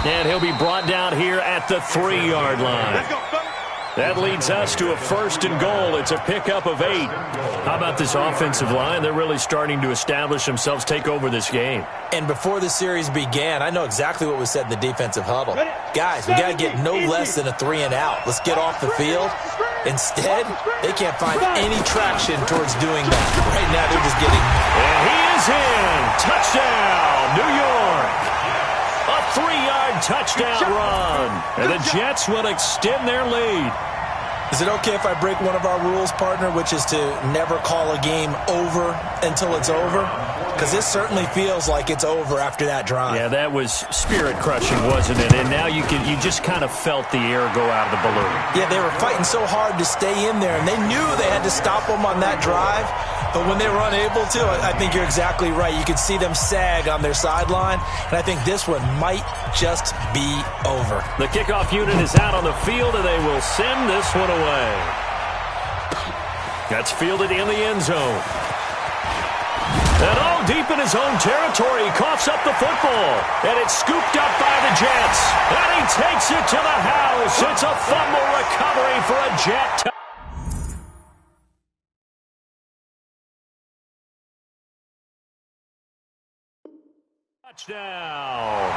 And he'll be brought down here at the 3-yard line. That leads us to a 1st and goal. It's a pickup of 8. How about this offensive line? They're really starting to establish themselves, take over this game. And before the series began, I know exactly what was said in the defensive huddle. Guys, we got to get no less than a 3 and out. Let's get off the field. Instead, they can't find any traction towards doing that. Right now, they're just getting... And he is in. Touchdown, New York. A 3-yard touchdown run. And the Jets will extend their lead. Is it okay if I break one of our rules, partner, which is to never call a game over until it's over? Because this certainly feels like it's over after that drive. Yeah, that was spirit-crushing, wasn't it? And now you just kind of felt the air go out of the balloon. Yeah, they were fighting so hard to stay in there, and they knew they had to stop them on that drive. But when they were unable to, I think you're exactly right. You could see them sag on their sideline, and I think this one might just be over. The kickoff unit is out on the field, and they will send this one away. That's fielded in the end zone. And all deep in his own territory, he coughs up the football. And it's scooped up by the Jets. And he takes it to the house. It's a fumble recovery for a Jet. Touchdown.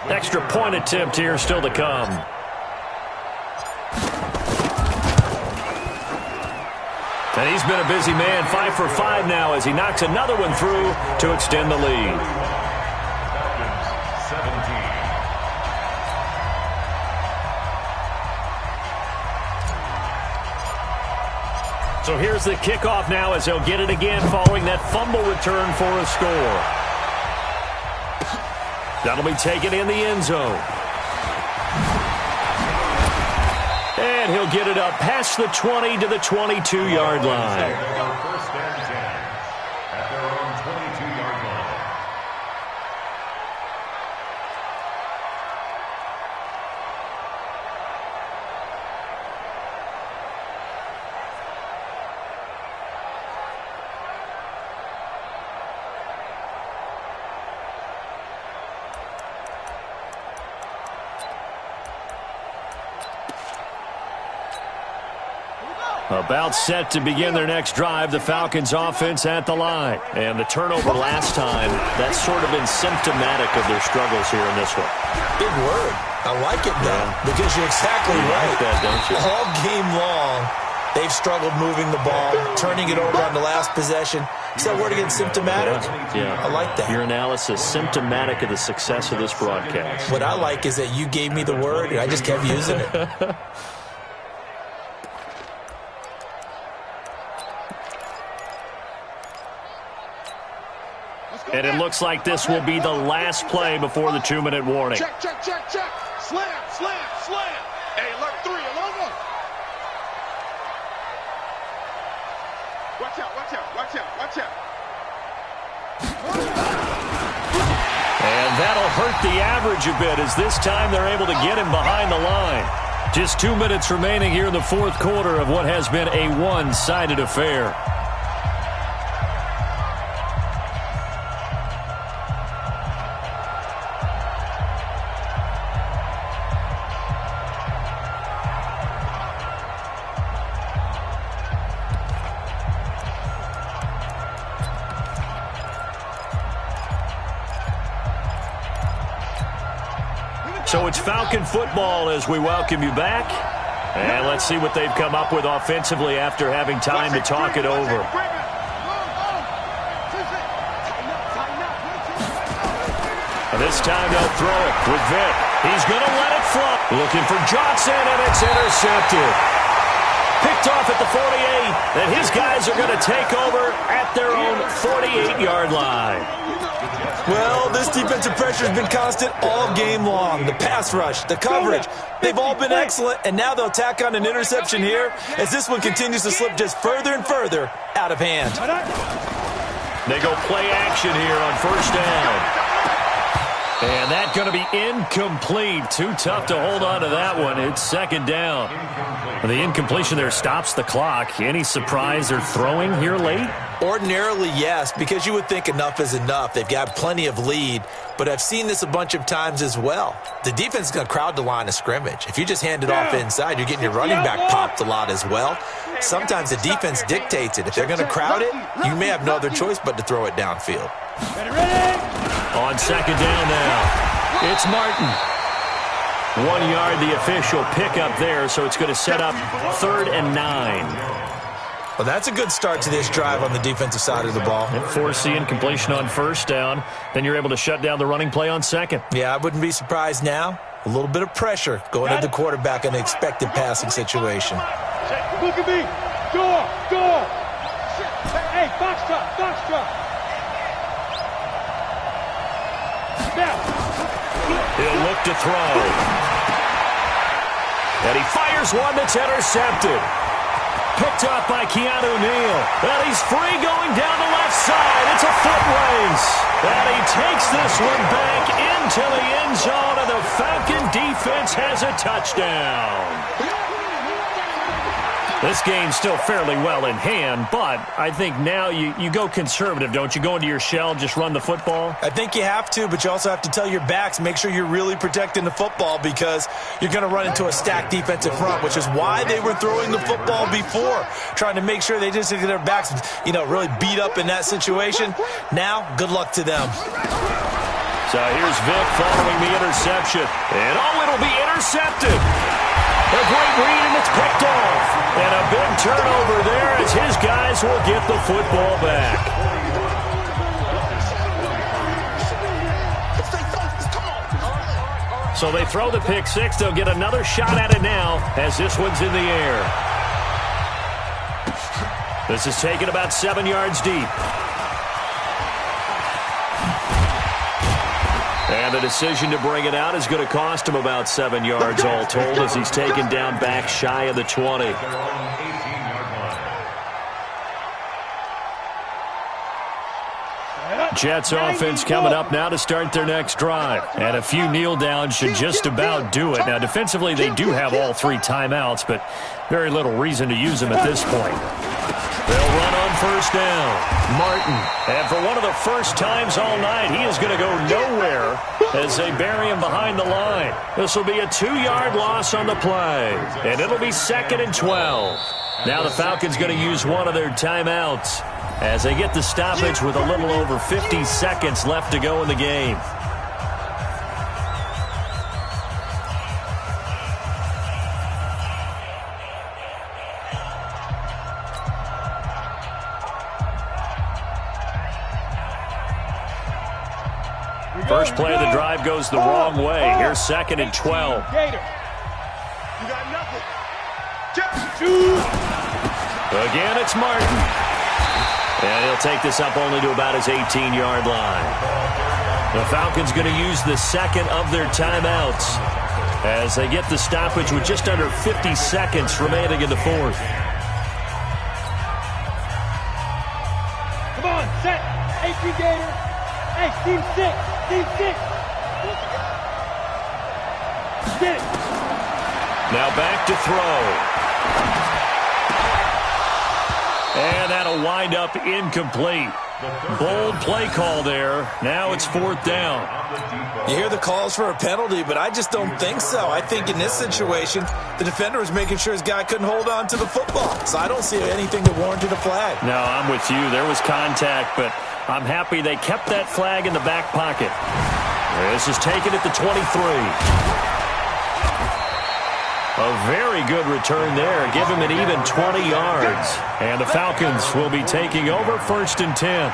Extra point attempt here still to come. And he's been a busy man, 5 for 5 now as he knocks another one through to extend the lead. Falcons, 17. So here's the kickoff now as they'll get it again following that fumble return for a score. That'll be taken in the end zone. And he'll get it up past the 20 to the 22-yard line. First and 10 at their own 22-yard line. About set to begin their next drive, the Falcons offense at the line. And the turnover last time, that's sort of been symptomatic of their struggles here in this one. Big word. I like it, though, because you're exactly right. Like that, don't you? All game long, they've struggled moving the ball, turning it over on the last possession. Is that word again, symptomatic? Yeah. I like that. Your analysis, symptomatic of the success of this broadcast. What I like is that you gave me the word, and I just kept using it. And it looks like this will be the last play before the 2-minute warning. Check, check, check, check. Slam, slam, slam. Hey, alert 3, alert 1. Watch out, watch out, watch out, watch out. And that'll hurt the average a bit as this time they're able to get him behind the line. Just 2 minutes remaining here in the fourth quarter of what has been a one-sided affair. So it's Falcon football as we welcome you back. And let's see what they've come up with offensively after having time to talk it over. And this time they'll throw it with Vic. He's going to let it fly. Looking for Johnson, and it's intercepted. Picked off at the 48, and his guys are going to take over at their own 48-yard line. Well, this defensive pressure has been constant all game long. The pass rush, the coverage, they've all been excellent, and now they'll tack on an interception here as this one continues to slip just further and further out of hand. They go play action here on first down. And that's going to be incomplete. Too tough to hold on to that one. It's second down. The incompletion there stops the clock. Any surprise they're throwing here late? Ordinarily, yes, because you would think enough is enough. They've got plenty of lead, but I've seen this a bunch of times as well. The defense is going to crowd the line of scrimmage. If you just hand it off inside, you're getting your running back popped a lot as well. Sometimes the defense dictates it. If they're going to crowd it, you may have no other choice but to throw it downfield. On second down now, it's Martin. 1 yard, the official pickup there, so it's going to set up 3rd and 9. Well, that's a good start to this drive on the defensive side of the ball. And force the incompletion on first down. Then you're able to shut down the running play on second. Yeah, I wouldn't be surprised now. A little bit of pressure going at the quarterback in an expected passing situation. Look at me. Door. Hey, box truck. He'll look to throw. And he fires one that's intercepted. Picked up by Keanu Neal. And he's free going down the left side. It's a foot race. And he takes this one back into the end zone, and the Falcon defense has a touchdown. This game's still fairly well in hand, but I think now you go conservative, don't you? Go into your shell, just run the football? I think you have to, but you also have to tell your backs, make sure you're really protecting the football because you're going to run into a stacked defensive front, which is why they were throwing the football before, trying to make sure they just get their backs, really beat up in that situation. Now, good luck to them. So here's Vic following the interception. And it'll be intercepted. A great read, and it's picked off. And a big turnover there as his guys will get the football back. So they throw the pick six. They'll get another shot at it now as this one's in the air. This is taken about 7 yards deep. And the decision to bring it out is going to cost him about 7 yards all told as he's taken down back shy of the 20. Jets offense coming up now to start their next drive. And a few kneel downs should just about do it. Now, defensively, they do have all 3 timeouts, but very little reason to use them at this point. They'll run on first down. Martin. And for one of the first times all night, he is going to go nowhere as they bury him behind the line. This will be a 2-yard loss on the play. And it'll be 2nd and 12. Now the Falcons going to use one of their timeouts as they get the stoppage with a little over 50 seconds left to go in the game. First play of the drive goes the wrong way. Here's 2nd and 12. Again, it's Martin. And he'll take this up only to about his 18-yard line. The Falcons going to use the second of their timeouts as they get the stoppage with just under 50 seconds remaining in the fourth. Come on, set. 18 Gator. Hey, team 6. Team 6. Sit. Now back to throw. And that'll wind up incomplete. Bold play call there. Now it's 4th down. You hear the calls for a penalty, but I just don't think so. I think in this situation, the defender was making sure his guy couldn't hold on to the football. So I don't see anything that warranted a flag. No, I'm with you. There was contact, but I'm happy they kept that flag in the back pocket. This is taken at the 23. A very good return there. Give him an even 20 yards. And the Falcons will be taking over 1st and 10.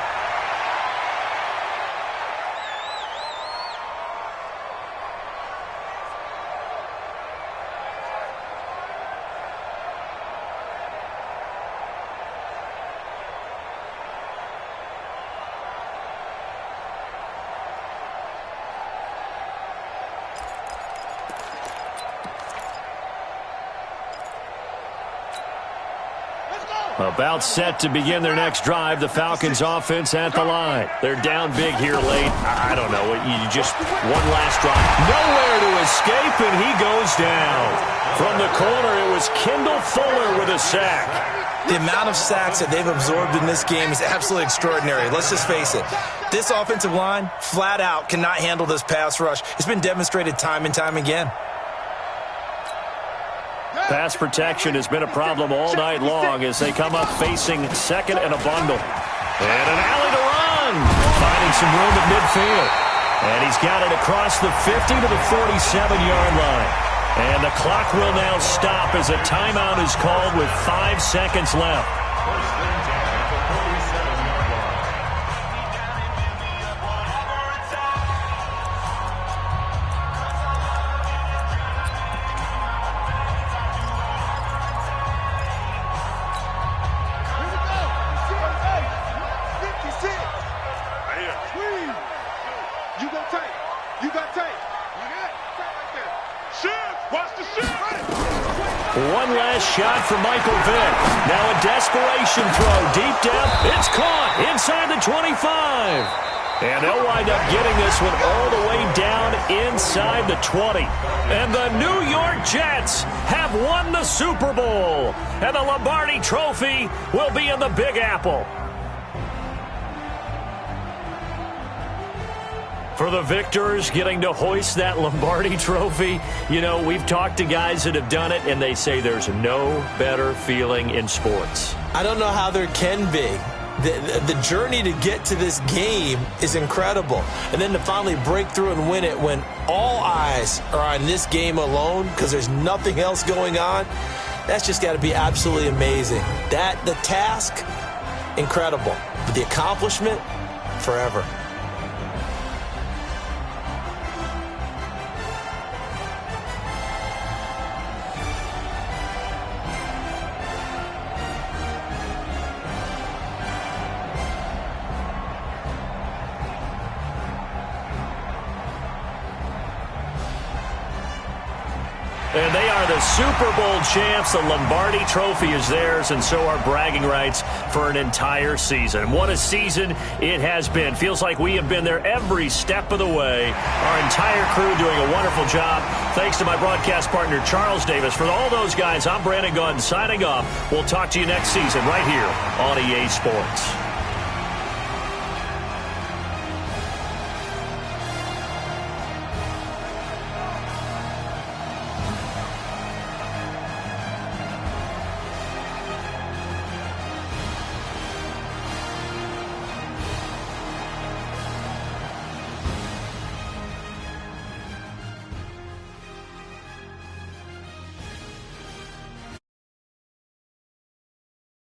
About set to begin their next drive. The Falcons offense at the line. They're down big here late. I don't know. You just one last drive. Nowhere to escape, and he goes down. From the corner, it was Kendall Fuller with a sack. The amount of sacks that they've absorbed in this game is absolutely extraordinary. Let's just face it. This offensive line, flat out, cannot handle this pass rush. It's been demonstrated time and time again. Pass protection has been a problem all night long as they come up facing 2nd and a bundle. And an alley to run. Finding some room at midfield. And he's got it across the 50 to the 47-yard line. And the clock will now stop as a timeout is called with 5 seconds left. One last shot for Michael Vick. Now a desperation throw deep down. It's caught inside the 25. And they'll wind up getting this one all the way down inside the 20. And the New York Jets have won the Super Bowl. And the Lombardi Trophy will be in the Big Apple. For the victors getting to hoist that Lombardi Trophy, you know, we've talked to guys that have done it, and they say there's no better feeling in sports. I don't know how there can be. The journey to get to this game is incredible. And then to finally break through and win it when all eyes are on this game alone because there's nothing else going on, that's just got to be absolutely amazing. The task, incredible. But the accomplishment, forever. And they are the Super Bowl champs. The Lombardi Trophy is theirs, and so are bragging rights for an entire season. What a season it has been. Feels like we have been there every step of the way. Our entire crew doing a wonderful job. Thanks to my broadcast partner, Charles Davis. For all those guys, I'm Brandon Gaudin signing off. We'll talk to you next season right here on EA Sports.